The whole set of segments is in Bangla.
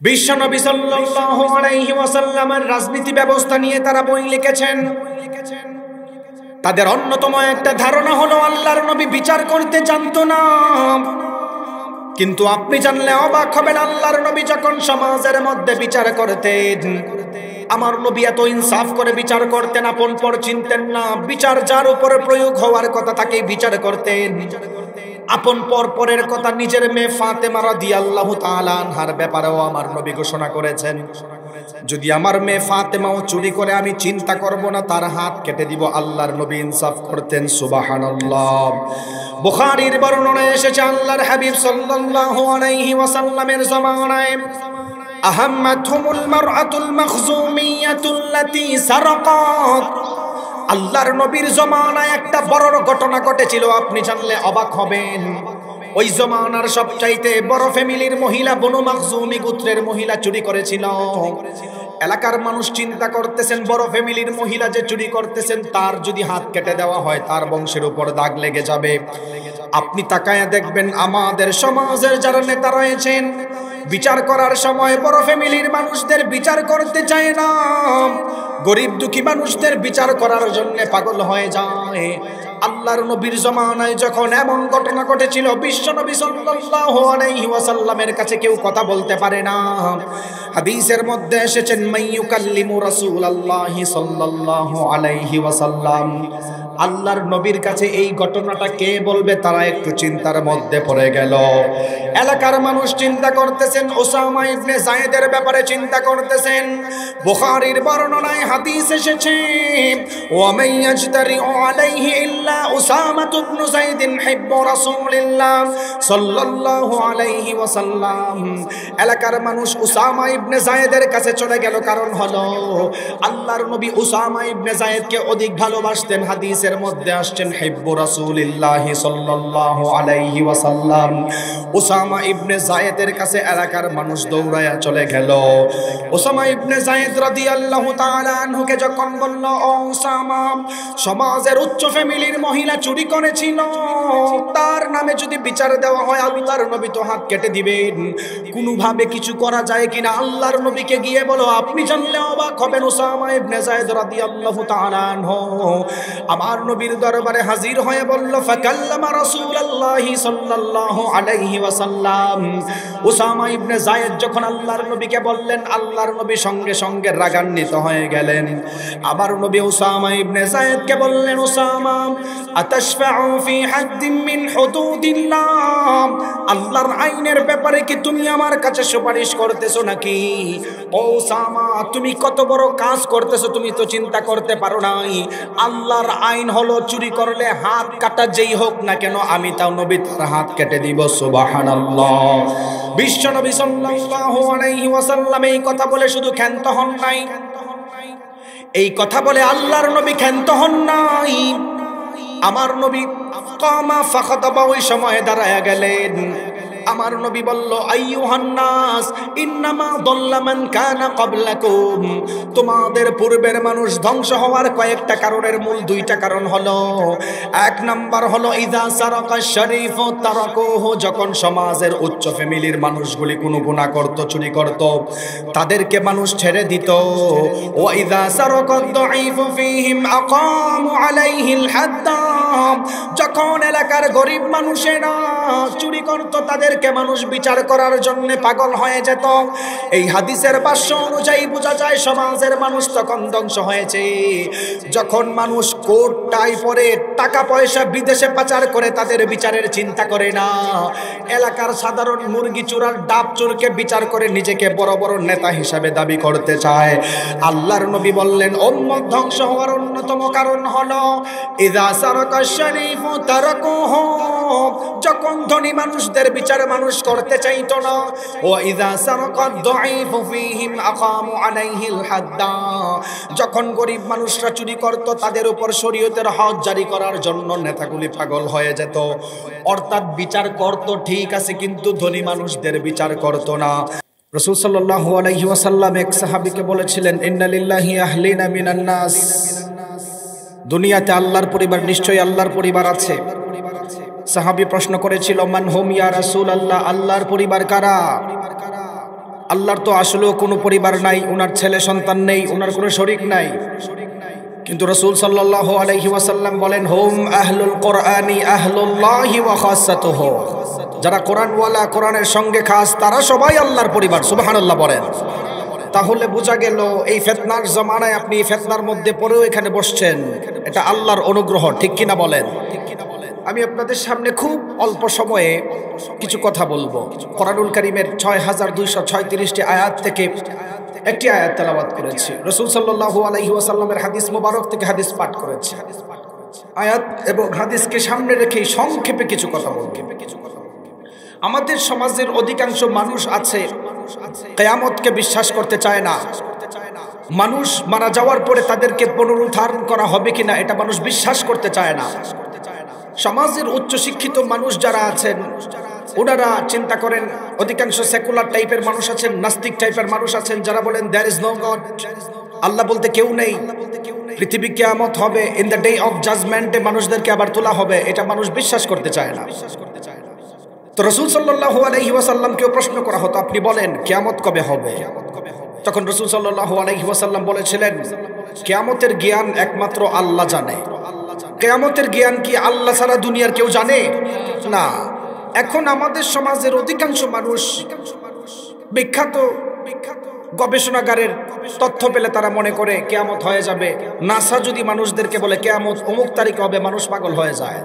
বিশ্বনবী সাল্লাল্লাহু আলাইহি ওয়াসাল্লামের রাজনীতি ব্যবস্থা নিয়ে তারা বই লিখেছেন। তাদের অন্যতম একটা ধারণা হলো আল্লাহর নবী বিচার করতে জানতো না। কিন্তু আপনি জানলে অবাক হবেন, আল্লাহর নবী যখন সমাজের মধ্যে বিচার করতেন, আমার নবী এত ইনসাফ করে বিচার করতেন, আপন পর চিনতেন না। বিচার যার উপরে প্রয়োগ হওয়ার কথা তাকেই বিচার করতেন। আপন পর পরের কথা নিজের মেয়ে ফাতেমা রাদিয়াল্লাহু তাআলা আনহার ব্যাপারেও আমার নবী ঘোষণা করেছেন, যদি আমার মেয়ে ফাতেমাও চুরি করে আমি চিন্তা করব না, তার হাত কেটে দিব। আল্লাহর নবী ইনসাফ করতেন। সুবহানাল্লাহ। বুখারীর বর্ণনায় এসেছে, আল্লাহর হাবিব সাল্লাল্লাহু আলাইহি ওয়াসাল্লামের জামানায় আহাম্মাতুল মারআতুল মাখজুমিয়াতুল্লাতী সারাকাত। আল্লাহর নবীর জমানায় একটা বড় ঘটনা ঘটেছিল, আপনি জানলে অবাক হবেন। ওই জমানার সবচাইতে বড় ফ্যামিলির মহিলা বনু মাখজুমি গোত্রের মহিলা চুরি করেছিল। এলাকার মানুষ চিন্তা করতেছেন, বড় ফ্যামিলির মহিলা যে চুরি করতেছেন, তার যদি হাত কেটে দেওয়া হয় তার বংশের উপর দাগ লেগে যাবে। আপনি তাকায়া দেখবেন, আমাদের সমাজের যারা নেতা রয়েছেন, বিচার করার সময় বড় ফ্যামিলির মানুষদের বিচার করতে চায় না, গরিব দুঃখী মানুষদের বিচার করার জন্য পাগল হয়ে যায়। আল্লাহর নবীর জামানায় যখন এমন ঘটনা ঘটেছিল, বিশ্বনবী সাল্লাল্লাহু আলাইহি ওয়াসাল্লামের কাছে কেউ কথা বলতে পারে না। হাদিসের মধ্যে এসেছেন, মাইয়ুকাল্লিমু রাসূলুল্লাহি সাল্লাল্লাহু আলাইহি ওয়াসাল্লাম। আল্লাহর নবীর কাছে এই ঘটনাটা কে বলবে, তারা একটু চিন্তার মধ্যে পড়ে গেল। এলাকার মানুষ চিন্তা করতেছেন, উসামা ইবনে যায়েদের ব্যাপারে চিন্তা করতেছেন। বুখারীর বর্ণনায় হাদিস এসেছে, ওয়া মাইয়াজতারি আলাইহি ইল্লা উসামা ইবনে যায়েদ হিব্বু রাসূলিল্লাহ সাল্লাল্লাহু আলাইহি ওয়াসাল্লাম। এলাকার মানুষ উসামা ইবনে যায়েদের কাছে চলে গেল, কারণ হলো আল্লাহর নবী উসামা ইবনে যায়েদকে অধিক ভালোবাসতেন। হাদিসের মধ্যে আসছেন, হিব্বু রাসূলিল্লাহ সাল্লাল্লাহু আলাইহি ওয়াসাল্লাম। উসামা ইবনে যায়েদের কাছে এলাকার মানুষ দৌড়ায়া চলে গেল। উসামা ইবনে যায়েদ রাদিয়াল্লাহু তাআলা আনহুকে যখন বলল, ও উসামা, সমাজের উচ্চ ফ্যামিলির মহিলা চুরি করেছিল, তার নামে যদি বিচার দেওয়া হয় আল্লাহর নবী তো হাত কেটে দিবেন, কোনোভাবে কিছু করা যায় কিনা আল্লাহর নবীকে গিয়ে বলো। আপনি জানলে অবাক হবেন, উসামা ইবনে যায়েদ রাদিয়াল্লাহু তাআলা আনহু আমার নবীর দরবারে হাজির হয়ে বলল, ফাকাল্লামা রাসূলুল্লাহি সাল্লাল্লাহু আলাইহি ওয়াসাল্লাম। উসামা ইবনে যায়েদ যখন আল্লাহর নবীকে বললেন, আল্লাহর নবী সঙ্গে সঙ্গে রাগান্বিত হয়ে গেলেন। আমার নবী উসামা ইবনে যায়েদকে বললেন, উসামা, আতাশফাউ ফি হাদ্দিন মিন হুদুদিল্লাহ, আল্লাহর আইনের ব্যাপারে কি তুমি আমার কাছে সুপারিশ করতেছো নাকি? ও উসামা, তুমি কত বড় কাজ করতেছো, তুমি তো চিন্তা করতে পারো নাই। আল্লাহর আইন হলো চুরি করলে হাত কাটা যেই হোক না কেন, আমি তাও নবী তার হাত কেটে দিব। সুবহানাল্লাহ। বিশ্ব নবী সাল্লাল্লাহু আলাইহি ওয়াসাল্লাম এই কথা বলে শুধু ক্ষান্ত হন নাই, এই কথা বলে আল্লাহর নবী ক্ষান্ত হন নাই। আমার নবী কামা ফাখাতাবা, ওই সময় দাঁড়ায়া গেলেন। আমার নবী বলল, আইয়ুহান নাস ইন্নামা দাল্লা মান কানা ক্বাবলাকুম, তোমাদের পূর্বের মানুষ ধ্বংস হওয়ার কয়েকটা কারণের মূল দুইটা কারণ হলো, এক নাম্বার হলো ইযা সারাকা শরীফু তারাকুহু, যখন সমাজের উচ্চ ফ্যামিলির মানুষগুলি কোনো গুনাহ করত, চুরি করত, তাদেরকে মানুষ ছেড়ে দিত। ওয়া ইযা সারাকা দাঈফু ফীহিম আকামু আলাইহিল হাদ্দা, যখন এলাকার গরিব মানুষেরা চুরি করত তাদেরকে মানুষ বিচার করার জন্য পাগল হয়ে যেত। এই হাদিসের ভাষ্য অনুযায়ী বোঝা যায় সমাজের মানুষ তখন ধ্বংস হয়েছে যখন মানুষ কোট টাই পরে টাকা পয়সা বিদেশে পাচার করে তাদের বিচারের চিন্তা করে না, এলাকার সাধারণ মুরগি চোরার ডাব চোরকে বিচার করে নিজেকে বড় বড় নেতা হিসাবে দাবি করতে চায়। আল্লাহর নবী বললেন, উম্মত ধ্বংস হওয়ার অন্যতম কারণ হলো ইযা সারাকা শরীফু তারাকুহু, যখন ধনী মানুষদের বিচার মানুষ করতে চাইতো না। ওয়া ইযা সারাকা দাঈফু ফীহিম আকামু আলাইহিল হাদ্দা, যখন গরিব মানুষরা চুরি করত তাদের উপর শরীয়তের হদ জারি করার জন্য নেতাগুলি পাগল হয়ে যেত। অর্থাৎ বিচার করত ঠিক আছে, কিন্তু ধনী মানুষদের বিচার করত না। রাসূল সাল্লাল্লাহু আলাইহি ওয়াসাল্লাম এক সাহাবীকে বলেছিলেন, ইন্না লিল্লাহি আহলিনা মিনান নাস, দুনিয়াতে আল্লাহর পরিবার, নিশ্চয়ই আল্লাহর পরিবার আছে। সাহাবী প্রশ্ন করেছিল, মান হুম ইয়া রাসূলুল্লাহ, আল্লাহর পরিবার কারা? আল্লাহর তো আসলেও কোনো পরিবার নাই, ওনার ছেলে সন্তান নেই, ওনার কোনো শরীক নাই। কিন্তু রাসূল সাল্লাল্লাহু আলাইহি ওয়াসাল্লাম বলেন, হুম আহলুল কোরআনি আহলুল্লাহি ওয়া খাসাতুহু, যারা কোরআনওয়ালা, কোরআনের সঙ্গে খাস, তারা সবাই আল্লাহর পরিবার। সুবহানাল্লাহ বলেন। তাহলে বোঝা গেল এই ফিতনার জমানায় আপনি ফিতনার মধ্যে পড়েও এখানে বসছেন, এটা আল্লাহর অনুগ্রহ, ঠিক কিনা বলেন? আমি আপনাদের সামনে খুব অল্প সময়ে কিছু কথা বলবো। কোরআনুল কারীমের ৬,২৩৬টি আয়াত থেকে একটি আয়াত তেলাওয়াত করেছি। রাসূল সাল্লাল্লাহু আলাইহি ওয়াসাল্লামের হাদিস মোবারক থেকে হাদিস পাঠ করেছি। আয়াত এবং হাদিসকে সামনে রেখে সংক্ষেপে কিছু কথা বলবো। আমাদের সমাজের অধিকাংশ মানুষ আছে কিয়ামতকে বিশ্বাস করতে চায় না। মানুষ মারা যাওয়ার পরে তাদেরকে পুনরুত্থান করা হবে কিনা এটা মানুষ বিশ্বাস করতে চায় না। সমাজের উচ্চ শিক্ষিত মানুষ যারা আছেন ওনারা চিন্তা করেন, অধিকাংশ সেকুলার টাইপের মানুষ আছেন, নাস্তিক টাইপের মানুষ আছেন যারা বলেন দেয়ার ইজ নো গড, আল্লাহ বলতে কেউ নেই, পৃথিবী কিয়ামত হবে, ইন দ্য ডে অফ জাজমেন্টে মানুষদেরকে আবার তোলা হবে, এটা মানুষ বিশ্বাস করতে চায় না। তো রাসূল সাল্লাল্লাহু আলাইহি ওয়াসাল্লামকেও প্রশ্ন করা হতো, আপনি বলেন কিয়ামত কবে হবে? তখন রাসূল সাল্লাল্লাহু আলাইহি ওয়াসাল্লাম বলেছিলেন, কিয়ামতের জ্ঞান একমাত্র আল্লাহ জানে। কিয়ামতের জ্ঞান কি আল্লাহ ছাড়া দুনিয়ার কেউ জানে না? এখন আমাদের সমাজের অধিকাংশ মানুষ বিখ্যাত গবেষণাগারের তথ্য পেলে তারা মনে করে কিয়ামত হয়ে যাবে। নাসা যদি মানুষদেরকে বলে কিয়ামত অমুক তারিখে হবে, মানুষ পাগল হয়ে যায়।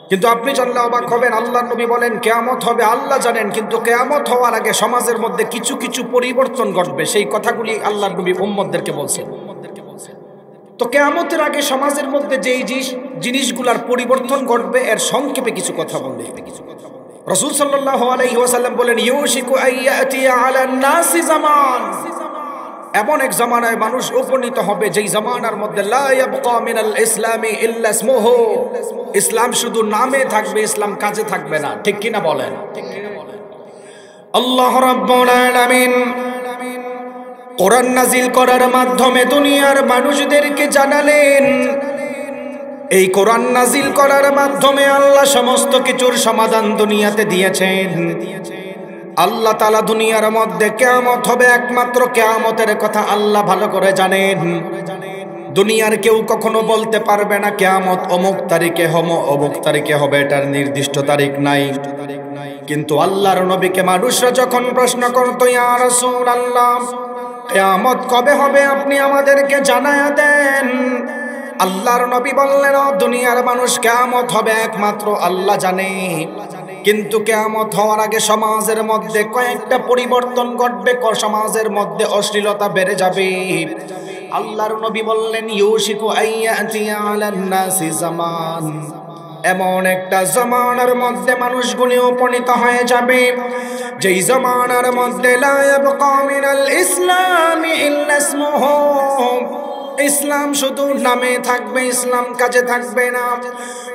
কিন্তু আপনি জানলে অবাক হবেন, আল্লাহর নবী বলেন কিয়ামত হবে আল্লাহ জানেন, কিন্তু কিয়ামত হওয়ার আগে সমাজের মধ্যে কিছু কিছু পরিবর্তন ঘটবে, সেই কথাগুলি আল্লাহর নবী উম্মতদেরকে বলছেন। তো কিয়ামতের আগে সমাজের মধ্যে যেই জিনিসগুলোর পরিবর্তন ঘটবে এর সংক্ষেপে কিছু কথা বলি। রাসূল সাল্লাল্লাহু আলাইহি ওয়াসাল্লাম বলেন, ইউশিকু আইয়াতিয়া আলান নাসি জামান, এমন এক জামানায় মানুষ উপনীত হবে যেই জামানার মধ্যে লা ইয়াবকা মিনাল ইসলামি ইল্লা ইসমুহু, ইসলাম শুধু নামে থাকবে, ইসলাম কাজে থাকবে না, ঠিক কিনা বলেন? আল্লাহ রাব্বুল আলামিন কোরআন নাজিল করার মাধ্যমে দুনিয়ার মানুষদেরকে জানালেন, এই কোরআন নাজিল করার মাধ্যমে আল্লাহ সমস্ত কিছুর সমাধান দুনিয়াতে দিয়েছেন। আল্লাহ তাআলা দুনিয়ার মধ্যে কিয়ামত হবে, একমাত্র কিয়ামতের কথা আল্লাহ ভালো করে জানেন। দুনিয়ার কেউ কখনো বলতে পারবে না কিয়ামত অমুক তারিখে অমুক তারিখে হবে, এটার নির্দিষ্ট তারিখ নাই। কিন্তু আল্লাহর নবীকে মানুষরা যখন প্রশ্ন করত, ইয়া রাসূলুল্লাহ কিয়ামত কবে হবে, আপনি আমাদেরকে জানায়া দেন, আল্লাহর নবী বললেন, দুনিয়ার মানুষ কিয়ামত হবে একমাত্র আল্লাহ জানে, কিন্তু কিয়ামত হওয়ার আগে সমাজের মধ্যে কয়েকটা পরিবর্তন ঘটবে, সমাজের মধ্যে অশ্লীলতা বেড়ে যাবে। আল্লাহর নবী বললেন, ইউশিকু আইয়াতিয়া আলান নাসি জামান, এমন একটা জামানার মধ্যে মানুষগুলি উপনীত হয়ে যাবে যেই জামানার মধ্যে লা ইয়াবকা মিনাল ইসলামি ইল্লা ইসমুহু, ইসলাম শুধু নামে থাকবে, ইসলাম কাজে থাকবে না।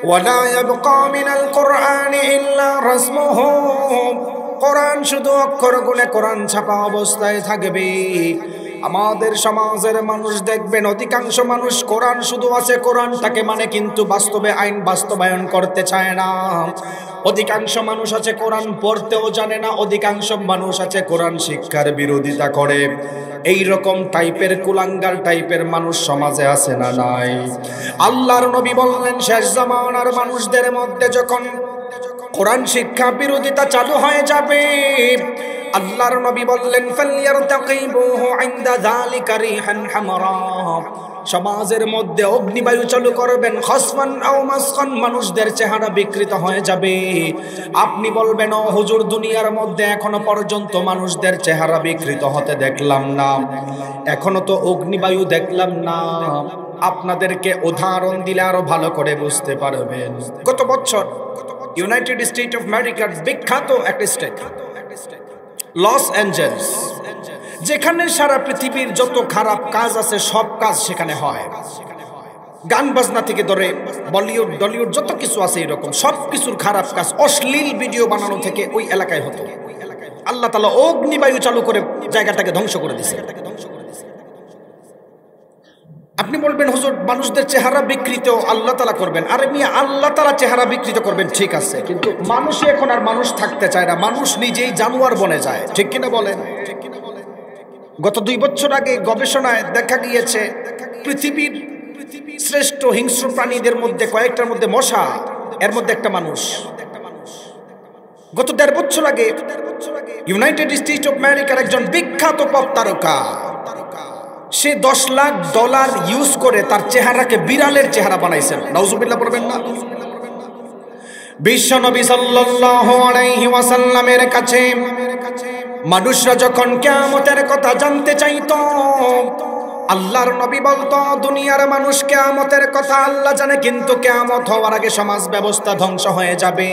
ওয়ালা ইয়াবকা মিনাল কোরআনি ইল্লা রাসমুহু, কোরআন শুধু অক্ষর গুণে কোরআন ছাপা অবস্থায় থাকবে। আমাদের সমাজের মানুষ দেখবেন অধিকাংশ মানুষ কোরআন শুধু আছে, কোরআনটাকে মানে, কিন্তু বাস্তবে আইন বাস্তবায়ন করতে চায় না। অধিকাংশ মানুষ আছে কোরআন পড়তেও জানে না, অধিকাংশ মানুষ আছে কোরআন শিক্ষার বিরোধিতা করে। এই রকম টাইপের কুলাঙ্গার টাইপের মানুষ সমাজে আছে না নাই? আল্লাহর নবী বললেন, শেষ জামানার মানুষদের মধ্যে যখন কোরআন শিক্ষা বিরোধিতা চালু হয়ে যাবে, আল্লাহর নবী বললেন, ফালইয়ারতাকিবুহু ইনদা যালিকা রিহান হামরা, সমাজের মধ্যে অগ্নিবায়ু চালু করবেন, খসফান আও মাসখান, মানুষদের চেহারা বিকৃত হয়ে যাবে। আপনি বলবেন, ও হুজুর দুনিয়ার মধ্যে এখনো পর্যন্ত মানুষদের চেহারা বিকৃত হতে দেখলাম না, এখনো তো অগ্নিবায়ু দেখলাম না। আপনাদেরকে উদাহরণ দিলে আরো ভালো করে বুঝতে পারবেন। গত বছর ইউনাইটেড স্টেট অফ আমেরিকার বিখ্যাত একটা স্টেট লস অ্যাঞ্জেলস, যেখানে সারা পৃথিবীর যত খারাপ কাজ আছে সব কাজ সেখানে হয়। গান বাজনা থেকে ধরে বলিউড টলিউড যত কিছু আছে এরকম সব কিছুর খারাপ কাজ, অশ্লীল ভিডিও বানানো থেকে ওই এলাকায় হতো। আল্লাহ তাআলা অগ্নিবায়ু চালু করে জায়গাটাকে ধ্বংস করে দিয়েছে। আপনি বলবেন হুজুর মানুষদের চেহারা বিকৃত আল্লাহ তাআলা করবেন। আরে মিয়া, আল্লাহ তাআলা চেহারা বিকৃত করবেন ঠিক আছে, কিন্তু মানুষই এখন আর মানুষ থাকতে চায় না, মানুষ নিজেই জানোয়ার বনে যায়, ঠিক কিনা বলেন? গত 2 বছর আগে গবেষণায় দেখা গিয়েছে পৃথিবীর শ্রেষ্ঠ হিংস্র প্রাণীদের মধ্যে কয়েকটার মধ্যে মশা, এর মধ্যে একটা মানুষ। গত 1.5 বছর আগে ইউনাইটেড স্টেটস অফ আমেরিকার একজন বিখ্যাত পপ তারকা, সে $10 লাখ ইউজ করে তার চেহারাকে বিড়ালের চেহারা বানাইছেন। নাউজুবিল্লাহ বলবেন না? বিশ্ব নবী সাল্লাল্লাহু আলাইহি ওয়াসাল্লামের কাছে মানুষরা যখন কিয়ামতের কথা জানতে চাইতো, আল্লাহর নবী বলতো দুনিয়ার মানুষ কিয়ামতের কথা আল্লাহ জানে, কিন্তু কিয়ামত হওয়ার আগে সমাজ ব্যবস্থা ধ্বংস হয়ে যাবে।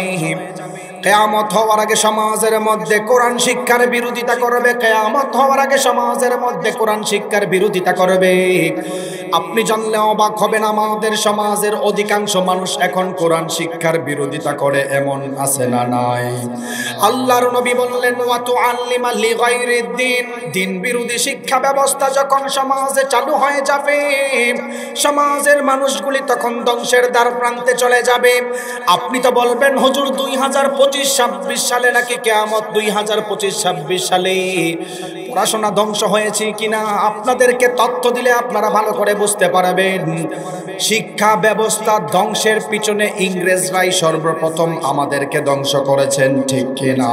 কিয়ামত হওয়ার আগে সমাজের মধ্যে কোরআন শিক্ষার বিরোধিতা করবে, কিয়ামত হওয়ার আগে সমাজের মধ্যে কোরআন শিক্ষার বিরোধিতা করবে। আপনি জানলে অবাক হবেন, আমাদের সমাজের অধিকাংশ মানুষ এখন কোরআন শিক্ষার বিরোধিতা করে, এমন আছে না নাই? আল্লাহর নবী বললেন ওয়া তুআল্লিমা লিগাইরিদ দ্বীন, দিন বিরোধী শিক্ষা ব্যবস্থা যখন সমাজে চালু হয়ে যাবে, সমাজের মানুষগুলি তখন ধ্বংসের দ্বার প্রান্তে চলে যাবে। আপনি তো বলবেন হুজুর 2025-26 সালে নাকি কিয়ামত, 2025-26 সালে পড়াশোনা ধ্বংস হয়েছে কিনা আপনাদেরকে তথ্য দিলে আপনারা ভালো করে বুঝতে পারবেন। শিক্ষা ব্যবস্থা ধ্বংসের পিছনে ইংরেজরাই সর্বপ্রথম আমাদেরকে ধ্বংস করেছেন, ঠিক কিনা?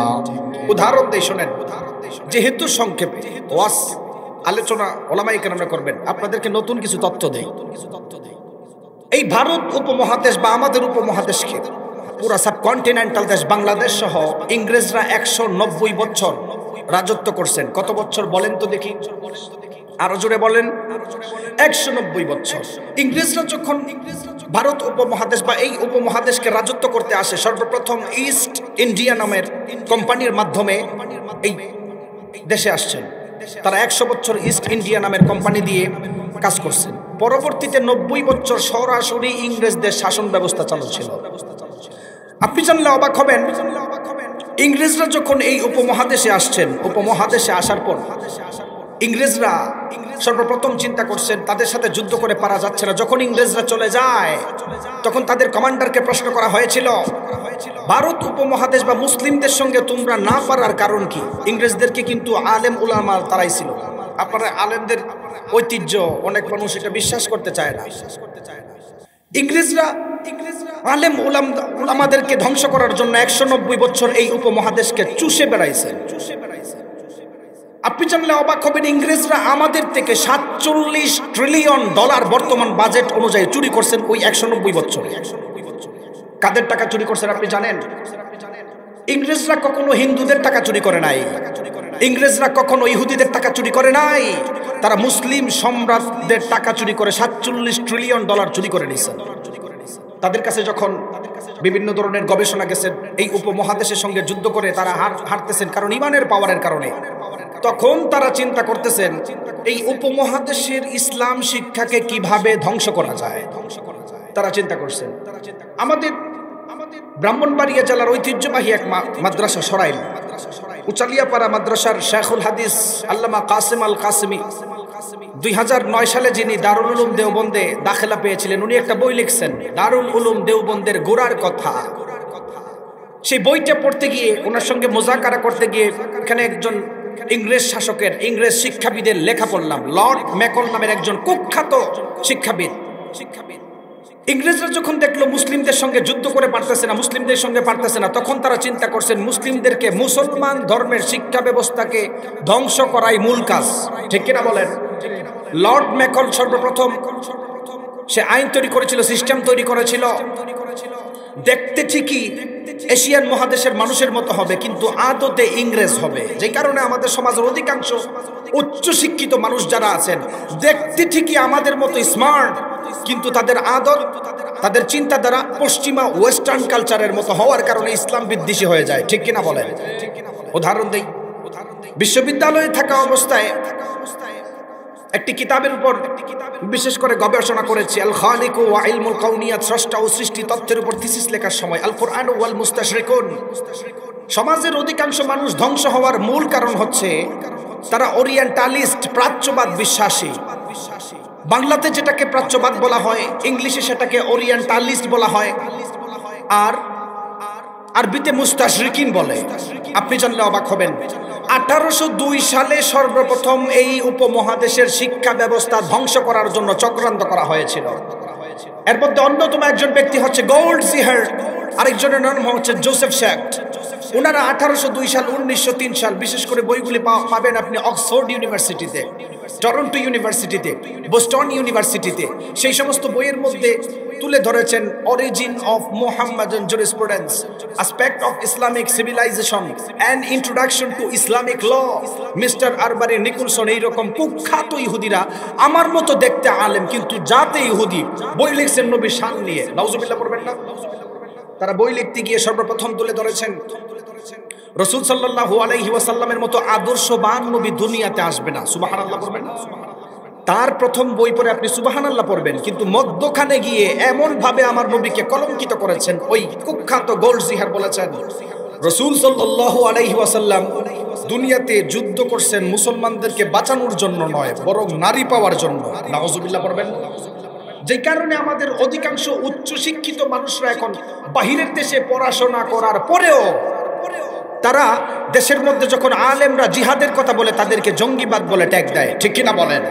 উদাহরণ দিয়ে শোনেন, যেহেতু সংক্ষেপে ওয়াজ আলোচনা ওলামায়ে কেরামরা করবেন, আপনাদেরকে নতুন কিছু তথ্য দেই। এই ভারত উপমহাদেশ বা আমাদের উপমহাদেশকে পুরা সাবকন্টিনেন্টাল দেশ বাংলাদেশ সহ ইংরেজরা 190 বছর রাজত্ব করছেন। কত বছর বলেন তো দেখি, আরো জোরে বলেন। 190 বছর। ইংরেজরা যখন ভারত উপমহাদেশ বা এই উপমহাদেশকে রাজত্ব করতে আসে, সর্বপ্রথম ইস্ট ইন্ডিয়া নামের কোম্পানির মাধ্যমে এই দেশে আসছেন। তারা 100 বছর ইস্ট ইন্ডিয়া নামের কোম্পানি দিয়ে কাজ করছেন। পরবর্তীতে 90 বছর সরাসরি ইংরেজদের শাসন ব্যবস্থা চালু ছিল। আপনি জানলে অবাক হবেন, ইংরেজরা যখন এই উপমহাদেশে আসছেন, উপমহাদেশে আসার পর ইংরেজরা সর্বপ্রথম চিন্তা করছেন তাদের সাথে যুদ্ধ করে পারা যাচ্ছে না। যখন ইংরেজরা চলে যায় তখন তাদের কমান্ডারকে প্রশ্ন করা হয়েছিল, ভারত উপমহাদেশ বা মুসলিমদের সঙ্গে তোমরা না পারার কারণ কি? ইংরেজদেরকে কিন্তু আলেম উলামা তারাই ছিল। আপনারা আলেমদের ঐতিহ্য অনেক মানুষ এটা বিশ্বাস করতে চায় না। ইংরেজরা আলেম উলামাদেরকে ধ্বংস করার জন্য 190 বছর এই উপমহাদেশকে চুষে বেড়াইছে। আপনি জানলে অবাক হবেন, ইংরেজরা আমাদের থেকে $47 ট্রিলিয়ন বর্তমান বাজেট অনুযায়ী চুরি করছেন ওই 190 বছরে। কাদের টাকা চুরি করছেন আপনি জানেন? ইংরেজরা কখনো হিন্দুদের টাকা চুরি করে নাই, ইংরেজরা কখনো ইহুদিদের টাকা চুরি করে নাই, তারা মুসলিম সম্রাটদের টাকা চুরি করে $47 ট্রিলিয়ন চুরি করে নিয়েছেন। তাদের কাছে যখন বিভিন্ন ধরনের গবেষণা গেছেন, এই উপমহাদেশের সঙ্গে যুদ্ধ করে তারা হারতেছেন কারণ ইমানের পাওয়ারের কারণে, তখন তারা চিন্তা করতেছেন এই উপমহাদেশের ইসলাম শিক্ষাকে কিভাবে ধ্বংস করা যায়। তারা চিন্তা করছেন আমাদের ব্রাহ্মণবাড়িয়া জেলার ঐতিহ্যবাহী এক মাদ্রাসা সরাইল, উচালিয়াপাড়া মাদ্রাসার শেখুল হাদিস আল্লামা কাসেম আল কাসেমি 2009 সালে যিনি দারুল উলুম দেওবন্দে দাখিলা পেয়েছিলেন, উনি একটা বই লিখছেন দারুল উলুম দেওবন্দের গোড়ার কথা। সেই বইটা পড়তে গিয়ে, ওনার সঙ্গে মোজাকারা করতে গিয়ে, এখানে একজন ইংরেজ শাসকের, ইংরেজ শিক্ষাবিদের লেখা পড়লাম। লর্ড ম্যাকল নামের একজন কুখ্যাত শিক্ষাবিদ। ইংরেজরা যখন দেখলো মুসলিমদের সঙ্গে যুদ্ধ করে পারতেছে না, মুসলিমদের সঙ্গে পারতেছে না, তখন তারা চিন্তা করছেন মুসলিমদেরকে, মুসলমান ধর্মের শিক্ষা ব্যবস্থাকে ধ্বংস করাই মূল কাজ, ঠিক কিনা বলেন? লর্ড ম্যাকল সর্বপ্রথম সে আইন তৈরি করেছিল, সিস্টেম তৈরি করেছিল, দেখতে ঠিকই এশিয়ান মহাদেশের মানুষের মতো হবে কিন্তু আদতে ইংরেজ হবে। যে কারণে আমাদের সমাজের অধিকাংশ উচ্চ শিক্ষিত মানুষ যারা আছেন দেখতে ঠিকই আমাদের মতো স্মার্ট, কিন্তু তাদের আদত, তাদের চিন্তাধারা পশ্চিমা ওয়েস্টার্ন কালচারের মতো হওয়ার কারণে ইসলাম বিদ্বেষী হয়ে যায়, ঠিক কিনা বলেন? উদাহরণ দেই, বিশ্ববিদ্যালয়ে থাকা অবস্থায় একটি কিতাবের উপর বিশেষ করে গবেষণা করেছি, আল খালিক ওয়া ইলমুল কাউনিয়াত, স্রষ্টা ও সৃষ্টি তত্ত্বের উপর থিসিস লেখার সময় আল কুরআন ওয়াল মুস্তাশরিকুন, সমাজের অধিকাংশ মানুষ ধ্বংস হওয়ার মূল কারণ হচ্ছে তারা ওরিয়েন্টালিস্ট, প্রাচ্যবাদ বিশ্বাসী। বাংলাতে যেটাকে প্রাচ্যবাদ বলা হয়, ইংলিশে সেটাকে ওরিয়েন্টালিস্ট বলা হয়, আর আরবিতে মুস্তাশরিকিন বলে। আপনি জানলে অবাক হবেন, 1802 সালে সর্বপ্রথম এই উপমহাদেশের শিক্ষা ব্যবস্থা ধ্বংস করার জন্য চক্রান্ত করা হয়েছিল। এর মধ্যে অন্যতম একজন ব্যক্তি হচ্ছে গোল্ডজিহার, আরেকজনের নাম হচ্ছে জোসেফ শ্যাক্ট। ওনারা 1802 সাল, 1903 সাল, বিশেষ করে বইগুলি পাবেন আপনি অক্সফোর্ড ইউনিভার্সিটিতে, টরন্টো ইউনিভার্সিটিতে, বোস্টন ইউনিভার্সিটিতে। সেই সমস্ত বইয়ের মধ্যে তুলে ধরেছেন origin of Muhammadan jurisprudence, aspect of Islamic civilisation and introduction to Islamic law, mister Arberry Nicholson. এইরকম কুখ্যাত ইহুদিরা, আমার মতো দেখতে আলেম কিন্তু জাতে ইহুদি, বই লিখছেন নবীর শান নিয়ে। নাউজুবিল্লাহ পড়বেন না? তারা বই লিখতে গিয়ে সর্বপ্রথম তুলে ধরেছেন রাসূল সাল্লাল্লাহু আলাইহি ওয়াসাল্লামের মতো আদর্শবান নবী দুনিয়াতে আসবে না। সুবহানাল্লাহ পড়বেন না? তার প্রথম বই পড়ে আপনি সুবহানাল্লাহ পড়বেন, কিন্তু মধ্যখানে গিয়ে এমন ভাবে আমার নবীকে কলঙ্কিত করেছেন। ওই কুখ্যাত গোল্ডজিহার বলেছেন রাসূল সাল্লাল্লাহু আলাইহি ওয়াসাল্লাম দুনিয়াতে যুদ্ধ করছেন মুসলমানদেরকে বাঁচানোর জন্য নয়, বরং নারী পাওয়ার জন্য। নাউজুবিল্লাহ পড়বেন? যে কারণে আমাদের অধিকাংশ উচ্চ শিক্ষিত মানুষরা এখন বাহিরের দেশে পড়াশোনা করার পরেও তারা দেশের মধ্যে যখন আলেমরা জিহাদের কথা বলে তাদেরকে জঙ্গিবাদ বলে ট্যাগ দেয়। ঠিক কিনা বলেন?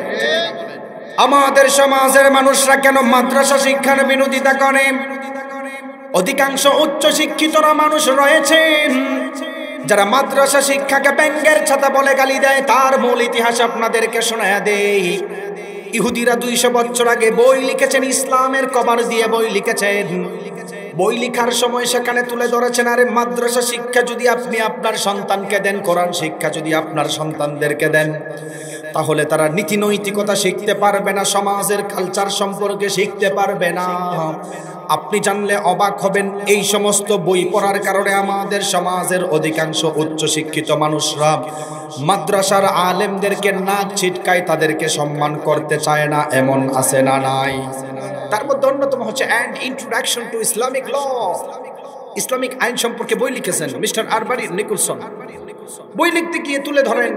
আমাদের সমাজের মানুষরা কেন মাদ্রাসা শিক্ষার বিরোধিতা করে? অধিকাংশ উচ্চ শিক্ষিতরা মানুষ রয়েছেন যারা মাদ্রাসা শিক্ষাকে ব্যাঙের ছাতা বলে গালি দেয়। তার মূল ইতিহাস আপনাদেরকে শোনায়া দেই। ইহুদিরা 200 বছর আগে বই লিখেছেন, ইসলামের কভার দিয়ে বই লিখেছেন। বই লিখার সময় সেখানে তুলে ধরেছেন, আরে মাদ্রাসা শিক্ষা যদি আপনি আপনার সন্তানকে দেন, কোরআন শিক্ষা যদি আপনার সন্তানদেরকে দেন, তাহলে তারা নীতি নৈতিকতা শিখতে পারবে না, সমাজের কালচার সম্পর্কে শিখতে পারবে না। আপনি জানলে অবাক হবেন, এই সমস্ত বই পড়ার কারণে আমাদের সমাজের অধিকাংশ উচ্চ শিক্ষিত মানুষরা মাদ্রাসার আলেমদেরকে নাক ছিটকায়, তাদেরকে সম্মান করতে চায় না। এমন আছে না নাই? তার মধ্যে অন্যতম হচ্ছে an introduction to Islamic law, Islamic আইন সম্পর্কে বই লিখেছেন মিস্টার আরবারি নিকোলসন। বই লিখতে গিয়ে তুলে ধরেন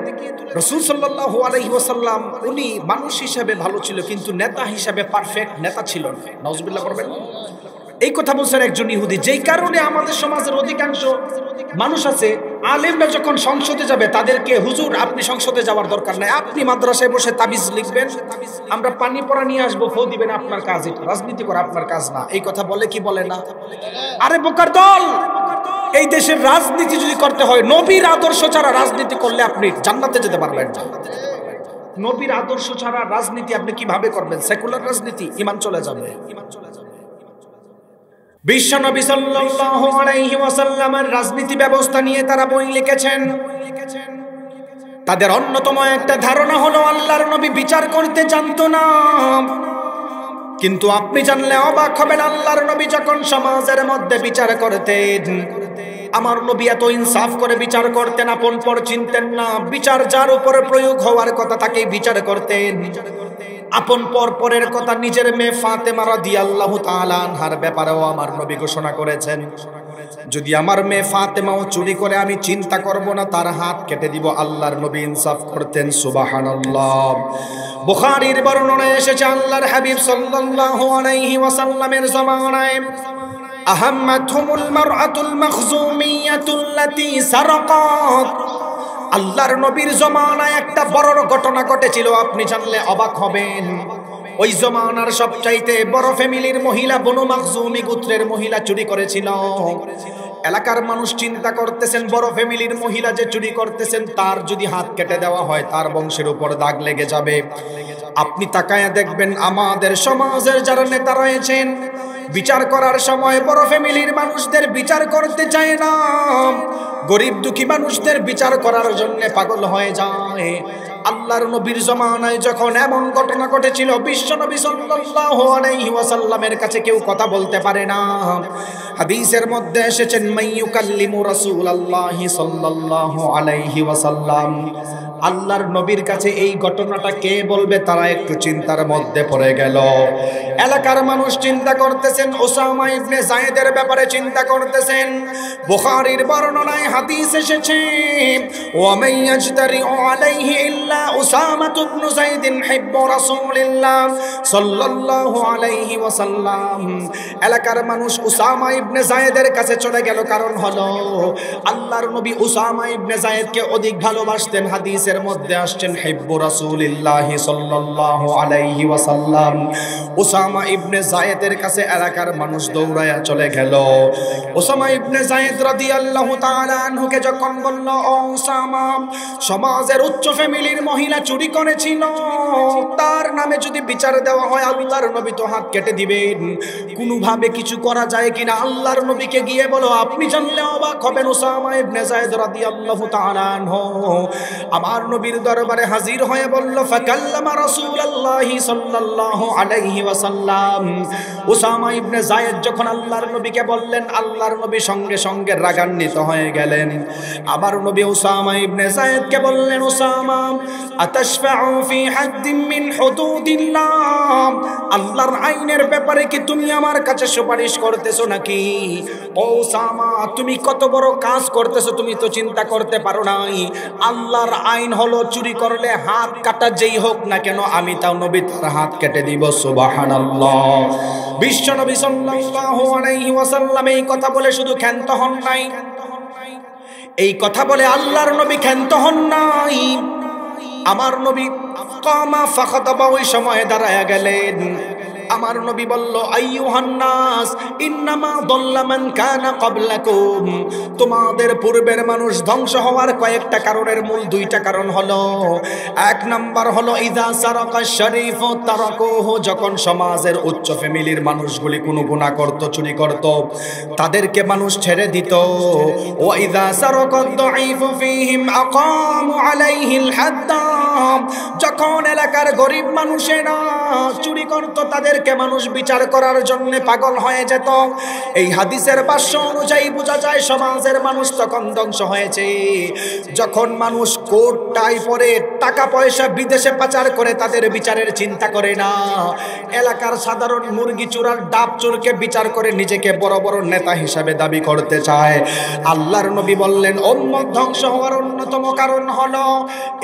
রাসূল সাল্লাল্লাহু আলাইহি ওয়াসাল্লাম উনি মানুষ হিসেবে ভালো ছিল, কিন্তু নেতা হিসেবে পারফেক্ট নেতা ছিল না। নাউজুবিল্লাহ করবেন? এই কথা বলছেন একজন ইহুদি। যেই কারণে আমাদের সমাজের অধিকাংশ মানুষ আছে, আলেমরা যখন সংসদে যাবে তাদেরকে, হুজুর আপনি সংসদে যাওয়ার দরকার নাই, আপনি মাদ্রাসায় বসে তাবিজ লিখবেন, আমরা পানি পড়া নিয়ে আসবো, ফো দিবেন, আপনার কাজ এটা, রাজনীতি করা আপনার কাজ না। এই কথা বলে কি বলে না? আরে বোকার দল, এই দেশের রাজনীতি যদি করতে হয়, নবীর আদর্শ ছাড়া রাজনীতি করলে আপনি জান্নাতে যেতে পারবেন না। নবীর আদর্শ ছাড়া রাজনীতি আপনি কিভাবে করবেন? সেকুলার রাজনীতি, ঈমান চলে যাবে। বিশ্বনবী সাল্লাল্লাহু আলাইহি ওয়াসাল্লামের রাজনীতি ব্যবস্থা নিয়ে তারা বই লিখেছেন। তাদের অন্যতম একটা ধারণা হলো আল্লাহর নবী বিচার করতে জানতো না। কিন্তু আপনি জানলে অবাক হবেন, আল্লাহর নবী যখন সমাজের মধ্যে বিচার করতেন, আমার নবী এত ইনসাফ করে বিচার করতেন, আপন পর চিনতেন না। বিচার যার উপরে প্রয়োগ হওয়ার কথা তাকেই বিচার করতেন। আপন পর পরের কথা নিজের মেয়ে ফাতেমা রাদিয়াল্লাহু তাআলা আনহার ব্যাপারেও আমার নবী ঘোষণা করেছেন, যদি আমার মেয়ে ফাতেমাও চুরি করে আমি চিন্তা করব না, তার হাত কেটে দিব। আল্লাহর নবী ইনসাফ করতেন। সুবহানাল্লাহ। বুখারীর বর্ণনায় এসেছে, আল্লাহর হাবিব সাল্লাল্লাহু আলাইহি ওয়াসাল্লামের জামানায় আহাম্মাতুল মারআতুল মাখজুমিয়াতুল্লাতী সারাকাত, আল্লাহর নবীর জমানায় একটা বড় ঘটনা ঘটেছিল। আপনি জানলে অবাক হবেন। ওই জমানার সবচাইতে বড় ফ্যামিলির মহিলা, বনু মাখজুমি গোত্রের মহিলা চুরি করেছিল। এলাকার মানুষ চিন্তা করতেছেন, বড় ফ্যামিলির মহিলা যে চুরি করতেছেন, তার যদি হাত কেটে দেওয়া হয় তার বংশের উপর দাগ লেগে যাবে। আপনি তাকায়া দেখবেন, আমাদের সমাজের যারা নেতা রয়েছেন, বিচার করার সময় বড় ফ্যামিলির মানুষদের বিচার করতে চায় না, গরিব দুঃখী মানুষদের বিচার করার জন্য পাগল হয়ে যায়। আল্লাহর নবীর জামানায় যখন এমন ঘটনা ঘটেছিল, বিশ্বনবী সাল্লাল্লাহু আলাইহি ওয়াসাল্লামের কাছে কেউ কথা বলতে পারে না। হাদিসের মধ্যে এসেছেন, মাইয়ুকাল্লিমু রাসূলুল্লাহি সাল্লাল্লাহু আলাইহি ওয়াসাল্লাম, আল্লাহর নবীর কাছে এই ঘটনাটা কে বলবে? তারা একটু চিন্তার মধ্যে পড়ে গেল। এলাকার মানুষ চিন্তা করতেছেন, উসামা ইবনে যায়েদের ব্যাপারে চিন্তা করতেছেন। বুখারীর বর্ণনায় হাদিস এসেছে, ওয়া মাইয়াজতারি আলাইহি ইল্লা উসামা ইবনে যায়েদ হিব্বু রাসূলিল্লাহ সাল্লাল্লাহু আলাইহি ওয়াসাল্লাম। এলাকার মানুষ উসামা ইবনে যায়েদের কাছে চলে গেল, কারণ হলো আল্লাহর নবী উসামা ইবনে যায়েদকে অধিক ভালোবাসতেন। হাদিসের মধ্যে আসছেন হিব্বু রাসূলিল্লাহ সাল্লাল্লাহু আলাইহি ওয়াসাল্লাম। উসামা ইবনে যায়েদের কাছে এলাকার মানুষ দৌড়ায়া চলে গেল। উসামা ইবনে যায়েদ রাদিয়াল্লাহু তাআলা আনহুকে যখন বলল, ও উসামা, সমাজের উচ্চ ফ্যামিলির মহিলা চুরি করেছিল, তার নামে যদি বিচার দেওয়া হয় আল্লাহর নবী তো হাত কেটে দিবেন, কোনোভাবে কিছু করা যায় কিনা আল্লাহর নবীকে গিয়ে বলো। আপনি জানলে অবাক হবেন, উসামা ইবনে যায়েদ রাদিয়াল্লাহু তাআলা আনহু আমার নবীর দরবারে হাজির হয়ে বলল, ফাকাল্লামা রাসূলুল্লাহি সাল্লাল্লাহু আলাইহি ওয়াসাল্লাম। উসামা ইবনে যায়েদ যখন আল্লাহর নবীকে বললেন, আল্লাহর নবী সঙ্গে সঙ্গে রাগান্বিত হয়ে গেলেন। আবার নবী উসামা ইবনে যায়েদকে বললেন, উসামা, আতাশফাউ ফি হাদ্দিন মিন হুদুদিল্লাহ, আল্লাহর আইনের ব্যাপারে কি তুমি আমার কাছে সুপারিশ করতেছো নাকি? ও উসামা, তুমি কত বড় কাজ করতেছো, তুমি তো চিন্তা করতে পারো নাই। আল্লাহর আইন হলো চুরি করলে হাত কাটা যেই হোক না কেন, আমি তাও নবী তার হাত কেটে দিব। সুবহানাল্লাহ। বিশ্ব নবী সাল্লাল্লাহু আলাইহি ওয়াসাল্লাম এই কথা বলে শুধু ক্ষান্ত হন নাই, এই কথা বলে আল্লাহর নবী ক্ষান্ত হন নাই। আমার নবী কামা ফাখাতাবা, ওই সময় দাঁড়ায়া গেলেন। আমার নবী বলল, আইয়ুহান নাস ইন্নামা দাল্লা মান কানা ক্বাবলাকুম, তোমাদের পূর্বের মানুষ ধ্বংস হওয়ার কয়েকটা কারণের মূল দুইটা কারণ হলো, এক নাম্বার হলো ইযা সারাকা শরীফ তারাকুহু, যখন সমাজের উচ্চ ফ্যামিলির মানুষগুলি কোনো গুনাহ করত, চুরি করত, তাদেরকে মানুষ ছেড়ে দিত। ওয়া ইযা সারাকা দাঈফু ফীহিম আকামু আলাইহিল হাদ্দ, যখন এলাকার গরিব মানুষেরা চুরি করত তাদেরকে মানুষ বিচার করার জন্য পাগল হয়ে যেত। এই হাদিসের ভাষ্য অনুযায়ী বোঝা যায় সমাজের মানুষ তখন ধ্বংস হয়েছে যখন মানুষ কোট টাই পরে টাকা পয়সা বিদেশে পাচার করে তাদের বিচারের চিন্তা করে না, এলাকার সাধারণ মুরগি চোরার ডাব চোরকে বিচার করে নিজেকে বড় বড় নেতা হিসাবে দাবি করতে চায়। আল্লাহর নবী বললেন, উম্মত ধ্বংস হওয়ার অন্যতম কারণ হলো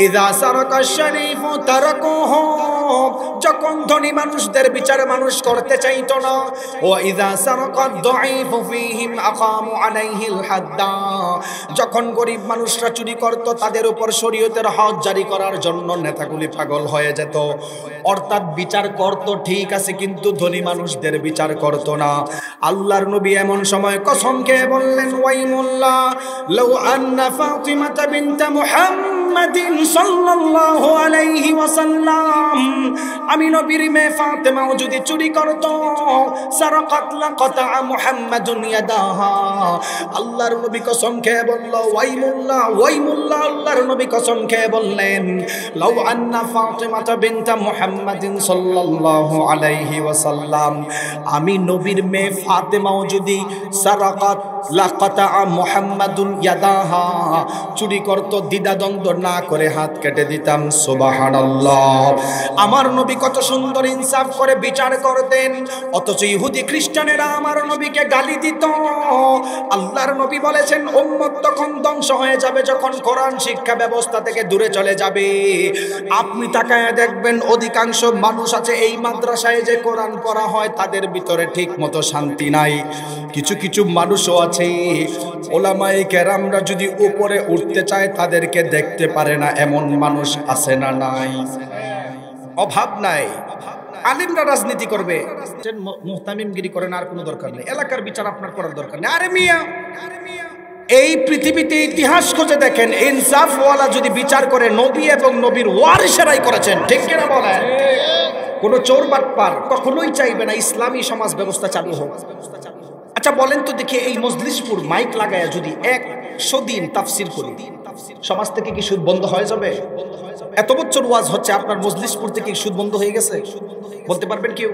ইযা সারাকা শরীফু তারাকুহু, যখন ধনী মানুষদের বিচার মানুষ করতে চাইতো না। ওয়া ইযা সারাকা দাঈফু ফীহিম আকামু আলাইহিল হাদ্দা, যখন গরিব মানুষরা চুরি করত তাদের উপর শরীয়তের হদ জারি করার জন্য নেতাগুলি পাগল হয়ে যেত। অর্থাৎ বিচার করত ঠিক আছে, কিন্তু ধনী মানুষদের বিচার করত না। আল্লাহর নবী এমন সময় কসম খেয়ে বললেন, ওয়াইমুল্লাহ লাউ আন্না ফাতিমাতা বিনত মুহাম্মাদিন সাল্লাল্লাহু আলাইহি ওয়াসাল্লাম, আমি নবীর মেয়ে ফাতেমাও যদি চুরি করত, সারাকাত লাকাতা মুহাম্মাদুন ইয়াদাহা, আল্লাহর নবী কসম খেয়ে বলল, ওয়াইমুল্লাহ ওয়াইমুল্লাহ, আল্লাহর নবী কসম খেয়ে বললেন, লাউ আন্না ফাতিমাতা বিনত মুহাম্মাদিন সাল্লাল্লাহু আলাইহি ওয়াসাল্লাম, আমি নবীর মেয়ে ফাতেমাও যদি সারাকাত লাকাতা মুহাম্মাদুন ইয়াদাহা, চুরি করত, দ্বিধাদ্বন্দ্ব না করে হাত কেটে দিতাম। সুবহানাল্লাহ। আমার নবী কত সুন্দর ইনসাফ করে বিচার করতেন, অথচ ইহুদি খ্রিস্টানেরা আমার নবীকে গালি দিত। আল্লাহর নবী বলেছেন, উম্মত তখন ধ্বংস হয়ে যাবে যখন কোরআন শিক্ষা ব্যবস্থা থেকে দূরে চলে যাবে। আপনি তাকায় দেখবেন অধিকাংশ মানুষ আছে এই মাদ্রাসায় যে কোরআন পড়া হয় তাদের ভিতরে ঠিক মতো শান্তি নাই। কিছু কিছু মানুষও আছে ওলামায়ে কেরামরা যদি উপরে উঠতে চায় তাদেরকে দেখতে পারে না, এমন মানুষ আছে না নাই? অভাব নাই। আলিমরা রাজনীতি করবে, মুহতামিমগিরি করেন, আর কোনো দরকার নেই। এলাকার বিচার আপনার করার দরকার নেই। আরে মিয়া, এই পৃথিবীতে ইতিহাস খুঁজে দেখেন, ইনসাফওয়ালা যদি বিচার করে নবী এবং নবীর ওয়ারিসেরাই করেছেন, ঠিক কিনা বলেন? কোনো চোর বাটপার কখনোই চাইবে না ইসলামী সমাজ ব্যবস্থা চালু হোক। আচ্ছা বলেন তো দেখি, এই মজলিসপুর মাইক লাগায়া যদি 100 দিন তাফসির করি, সমাজ থেকে কি সুদ বন্ধ হয়ে যাবে? এত বছর ওয়াজ হচ্ছে, আপনার মজলিসপুর থেকে সুদ বন্ধ হয়ে গেছে বলতে পারবেন কেউ?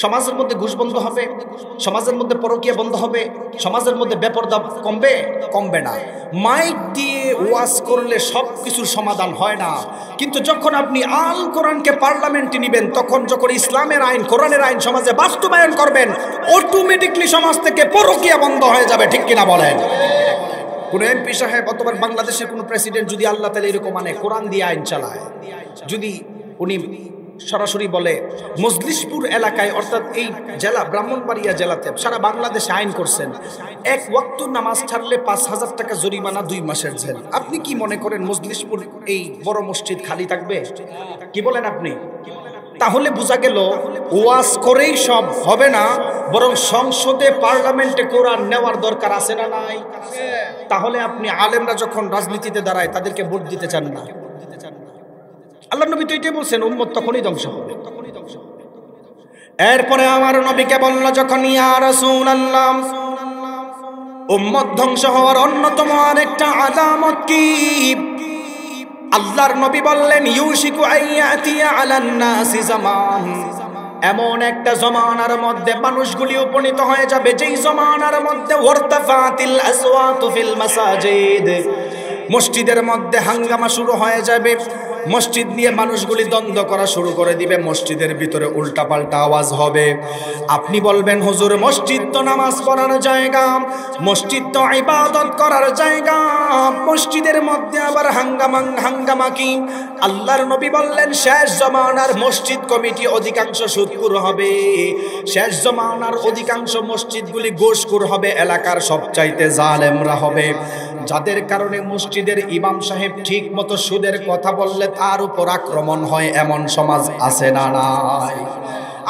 সমাজের মধ্যে ঘুষ বন্ধ হবে, সমাজের মধ্যে পরকীয়া বন্ধ হবে, সমাজের মধ্যে বেপরদা কমবে? কমবে না। মাইক দিয়ে ওয়াজ করলে সব কিছুর সমাধান হয় না, কিন্তু যখন আপনি আল কোরআনকে পার্লামেন্টে নেবেন, তখন যখন ইসলামের আইন, কোরআনের আইন সমাজে বাস্তবায়ন করবেন, অটোমেটিকলি সমাজ থেকে পরকীয়া বন্ধ হয়ে যাবে, ঠিক কিনা বলেন? কোন এমপি সাহেব অথবা বাংলাদেশের কোন প্রেসিডেন্ট যদি আল্লাহ তাআলা এরকম মানে কোরআন দিয়ে আইন চালায়, যদি উনি সরাসরি বলে মজলিশপুর এলাকায় অর্থাৎ এই জেলা ব্রাহ্মণবাড়িয়া জেলাতে সারা বাংলাদেশে আইন করছেন, এক ওয়াক্ত নামাজ ছাড়লে ৫,০০০ টাকা জরিমানা, ২ মাসের জেল। আপনি কি মনে করেন মজলিশপুর এই বড় মসজিদ খালি থাকবে? কি বলেন আপনি? তাহলে বোঝা গেল ওয়াজ করেই সব হবে না, বরং সংসদে পার্লামেন্টে কোরআন নেওয়ার দরকার আছে না নাই? তাহলে আপনি আলেমরা যখন রাজনীতিতে দাঁড়ায় তাদেরকে ভোট দিতে চান না। আল্লাহ নবী তো এটাই বলছেন, উম্মত তখনই ধ্বংস হবে। এরপরে আমার নবীকে বলল যখন, ইয়া রাসূলুল্লাহ, উম্মত ধ্বংস হওয়ার অন্যতম আরেকটা আলামত কি? আল্লাহর নবী বললেন, ইউশিকু আইয়াতিয়া আলান নাসি জামান, এমন একটা জমানার মধ্যে মানুষগুলি উপনীত হয়ে যাবে যেই জমানার মধ্যে ওয়ারতাফাতিল আসওয়াতু ফিল মাসাজিদ, মসজিদের মধ্যে হাঙ্গামা শুরু হয়ে যাবে, মসজিদ নিয়ে মানুষগুলি দ্বন্দ্ব করা শুরু করে দিবে, মসজিদের ভিতরে উল্টাপাল্টা আওয়াজ হবে। আপনি বলবেন, হুজুর মসজিদ তো নামাজ পড়ার জায়গা, মসজিদ তো ইবাদত করার জায়গা, মসজিদের মধ্যে আবার হাঙ্গামা কি? আল্লাহর নবী বললেন, শেষ জমানার মসজিদ কমিটি অধিকাংশ সুদখোর হবে, শেষ জমানার অধিকাংশ মসজিদগুলি ঘুষখোর হবে, এলাকার সবচাইতে জালেমরা হবে, যাদের কারণে মসজিদের ইমাম সাহেব ঠিক মতো সুদের কথা বললে তার উপর আক্রমণ হয়, এমন সমাজ আছে না নাই?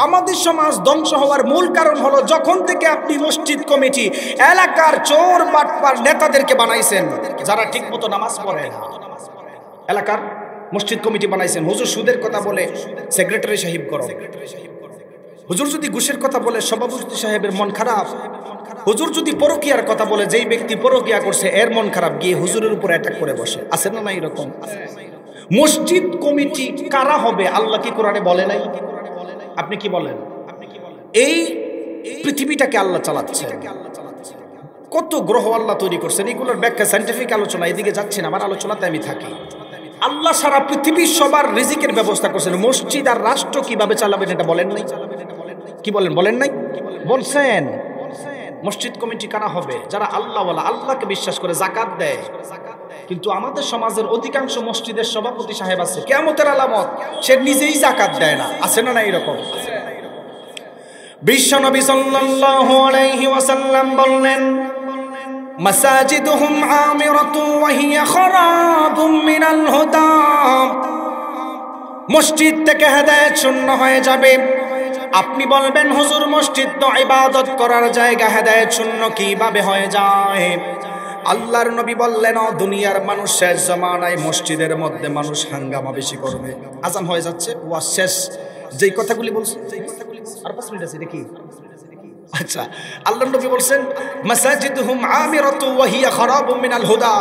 আমাদের সমাজ ধ্বংস হওয়ার মূল কারণ হলো যখন থেকে আপনি মসজিদ কমিটি এলাকার চোর বাটপার নেতাদেরকে বানাইছেন যারা ঠিক মতো নামাজ পড়ে না। এলাকার মসজিদ কমিটি বানাইছেন, হুজুর সুদের কথা বলে সেক্রেটারি সাহেব গরম, হুজুর যদি ঘুষের কথা বলে সভাপতি সাহেবের মন খারাপ, হুজুর যদি পরকিয়ার কথা বলে যেই ব্যক্তি পরকিয়া করছে এর মন খারাপ, গিয়ে হুজুরের উপর অ্যাটাক করে বসে। আছে না না এরকম? মসজিদ কমিটি কারা হবে আল্লাহ কি কোরআনে বলে নাই? আপনি কি বলেন? এই পৃথিবীটাকে আল্লাহ চালাচ্ছে, কত গ্রহ আল্লাহ তৈরি করছেন, এগুলোর ব্যাখ্যা সায়েন্টিফিক আলোচনা, এদিকে যাচ্ছি না, আমার আলোচনাতে আমি থাকি। আল্লাহ সারা পৃথিবীর সবার রিজিকের ব্যবস্থা করছেন, মসজিদ আর রাষ্ট্র কিভাবে চালাবেন এটা বলেন নাই? কি বলেন? বলেন নাই? বলছেন। মসজিদ কমিটি কারা হবে? যারা আল্লাহওয়ালা, আল্লাহকে বিশ্বাস করে জাকাত দেয়। কিন্তু আমাদের সমাজের অধিকাংশ মসজিদের সভাপতি সাহেব আছে, কিয়ামতের আলামত সে নিজেই জাকাত দেয় না। আছে না না এরকম? বিশ্বনবী সাল্লাল্লাহু আলাইহি ওয়াসাল্লাম বললেন, মাসাজিদুহুম আমিরাতু ওয়া হিয়া খারাবুম মিনাল হুদা, মসজিদ থেকে হেদায়েত শূন্য হয়ে যাবে। আপনি বলবেন, হুজুর মসজিদ তো ইবাদত করার জায়গা, হেদায়েত শূন্য কিভাবে হয়ে যায়? আল্লাহর নবী বললেন, দুনিয়ার মানুষ শেষ জামানায় মসজিদের মধ্যে মানুষ হাঙ্গামা বেশি করবে। আজান হয়ে যাচ্ছে, ওয়াজ শেষ, যেই কথাগুলি বলছে আর 5 মিনিট আছে দেখি। আচ্ছা, আল্লাহর নবী বলছেন, মাসাজিদুহুম আমিরাতু ওয়া হিয়া খারাবুম মিনাল হুদা,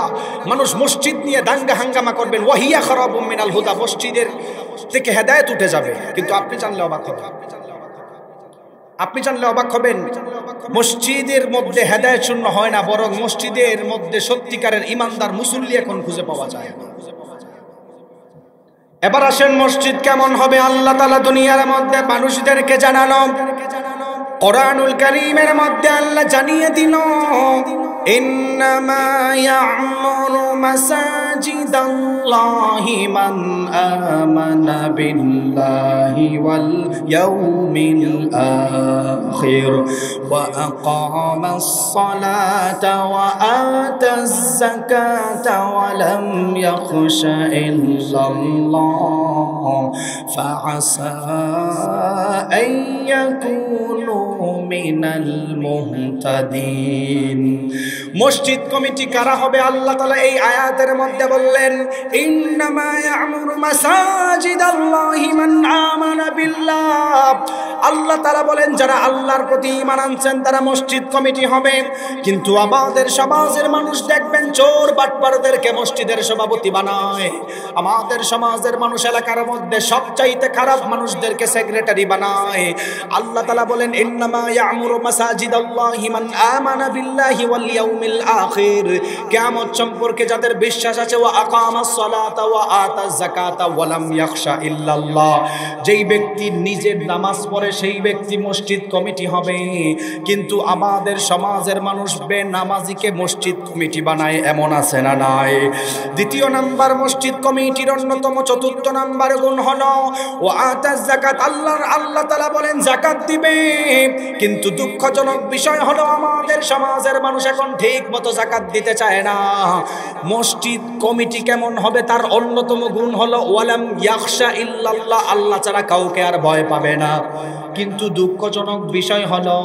মানুষ মসজিদ নিয়ে দাঙ্গা হাঙ্গামা করবেন, ওয়া হিয়া খারাবুম মিনাল হুদা, মসজিদের থেকে হেদায়েত উঠে যাবে। কিন্তু আপনি জানলে অবাক হবেন, আপনি জানলে অবাক হবেন, মসজিদের মধ্যে হেদায়েত শূন্য হয় না, বরং মসজিদের মধ্যে সত্যিকারের ইমানদার মুসল্লি এখন খুঁজে পাওয়া যায় না। এবার আসেন মসজিদ কেমন হবে আল্লাহ তাআলা দুনিয়ার মধ্যে মানুষদেরকে জানানো। কোরআনুল কারীমের মধ্যে আল্লাহ জানিয়ে দিল, ইন্নামা ইয়া'মুরু মাসাজিদাল্লাহি মান আমানা বিল্লাহি ওয়াল ইয়াউমিল আখির ওয়া আকামাস সালাতা ওয়া আতাজ যাকাতা ওয়া লাম ইয়াখশা ইল্লাল্লাহ ফাআসা আন ইয়াকুনু মিনাল মুহতাদিন। মসজিদ কমিটি কারা হবে আল্লাহ তাআলা এই আয়াতের মধ্যে বললেন, ইন্নামা ইয়া'মুরু মাসাজিদাল্লাহি মান আমানা বিল্লাহ। আল্লাহ তাআলা বলেন, যারা আল্লাহর প্রতি ঈমান আনছেন তারা মসজিদ কমিটি হবে। কিন্তু আমাদের সমাজের মানুষ দেখবেন চোর বাটপারদেরকে মসজিদের সভাপতি বানায়। আমাদের সমাজের মানুষ এলাকার মধ্যে সবচাইতে খারাপ মানুষদেরকে সেক্রেটারি বানায়। আল্লাহ তাআলা বলেন ইন্নামা ইয়ামুরু মাসাজিদাল্লাহি মান আমানা বিল্লাহি ওয়াল ইয়াউমিল আখির। কিয়ামত সম্পর্কে যাদের বিশ্বাস আছে, ওয়া আকামাস সালাতা ওয়া আতাজ যাকাতা ওয়া লাম ইয়াখশা ইল্লাল্লাহ, যেই ব্যক্তি নিজে নামাজ পড়ে সেই ব্যক্তি মসজিদ কমিটি হবে। কিন্তু আমাদের সমাজের মানুষ বেনামাজিকে মসজিদ কমিটি বানায়, এমন আছে না নাই? দ্বিতীয় নাম্বার মসজিদ কমিটির অন্যতম চতুর্থ নাম্বার গুণ হলো ও আতাজ যাকাত। আল্লাহ তাআলা বলেন যাকাত দিবে, কিন্তু দুঃখজনক বিষয় হলো আমাদের সমাজের মানুষ এখন ঠিক মতো যাকাত দিতে চায় না। মসজিদ কমিটি কেমন হবে তার অন্যতম গুণ হলো ওয়ালাম ইয়াখশা ইল্লাল্লাহ, আল্লাহ ছাড়া কাউকে আর ভয় পাবে না। কিন্তু দুঃখজনক বিষয় হলো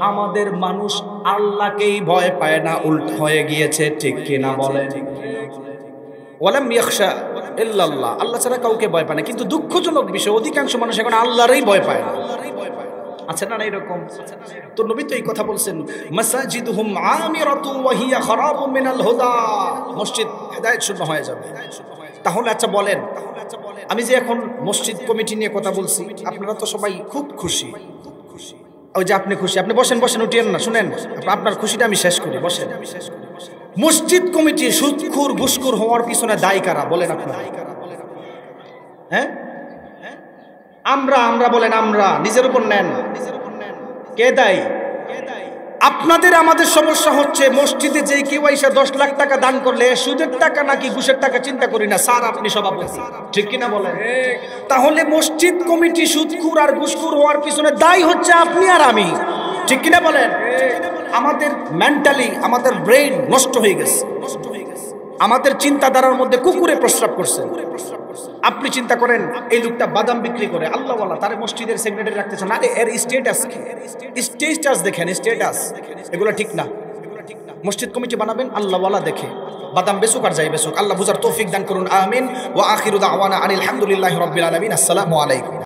আমাদের মানুষ আল্লাহকেই ভয় পায় না, উল্টো হয়ে গিয়েছে। ঠিক কিনা বলেন? ওয়ালাম ইয়াখশা ইল্লাল্লাহ, আল্লাহ ছাড়া কাউকে ভয় পায় না। কিন্তু দুঃখজনক বিষয় অধিকাংশ মানুষ এখন আল্লাহরই ভয় পায় না। আছে না এরকম? তো নবী তো এই কথা বলছেন, মাসাজিদুহুম আমিরাতু ওয়া হিয়া খারাবু মিনাল হুদা, মসজিদ হেদায়েত শূন্য হয়ে যাবে। তাহলে আচ্ছা বলেন, আমি যে এখন মসজিদ কমিটি নিয়ে কথা বলছি, আপনারা তো সবাই খুব খুশি। ওই যে আপনি খুশি, আপনি বসেন বসেন, উঠিয়েন না, শুনেন আপনার খুশিটা আমি শেষ করি, বসেন। মসজিদ কমিটি সুদখোর ঘুষখোর হওয়ার পিছনে দায়ী কারা বলেন আপনারা? হ্যাঁ, আমরা বলেন, আমরা নিজের উপর নেন, কে দায়ী? আপনাদের আমাদের সমস্যা হচ্ছে মসজিদে যেই কেউ এসে 10 লাখ টাকা দান করলে সুদের টাকা নাকি ঘুষের টাকা চিন্তা করি না, স্যার আপনি সভাপতি, ঠিক কিনা বলেন? তাহলে মসজিদ কমিটি সুদখোর আর ঘুষখোর হওয়ার পিছনে দায়ী হচ্ছে আপনি আর আমি, ঠিক কিনা বলেন? আমাদের মেন্টালি আমাদের ব্রেইন নষ্ট হয়ে গেছে, আমাদের চিন্তাধারার মধ্যে কুকুরে প্রস্রাব করছে। আপনি চিন্তা করেন, এই লোকটা বাদাম বিক্রি করে, আল্লাহওয়ালা, তার মসজিদের সেক্রেটারি রাখতেছেন, আরে এর স্টেটাস দেখেন, স্টেটাস এগুলো ঠিক না। মসজিদ কমিটি বানাবেন আল্লাহওয়ালা দেখে, বাদাম বেচুক আর যাই বেচুক। আল্লাহ বুঝার তৌফিক দান করুন, আমিন। ওয়া আখিরু দাওয়ানা আনিল হামদুলিল্লাহি রাব্বিল আলামিন। আসসালামু আলাইকুম।